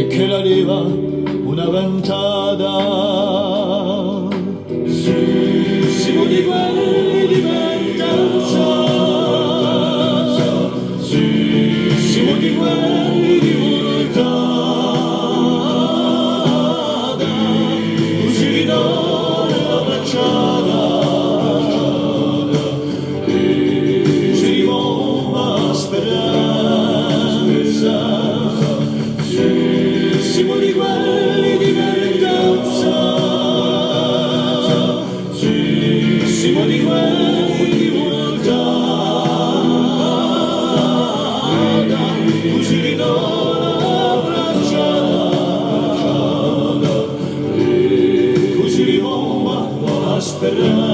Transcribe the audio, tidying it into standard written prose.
e che la leva una ventata. Siamo di quelli di ventanza, siamo di quelli di voltata, così vi do la bracciata, ci rimuova speranza. Siamo di quelli di ventanza, siamo di quelli di voltata, così vi do la bracciata, così rimuova la speranza.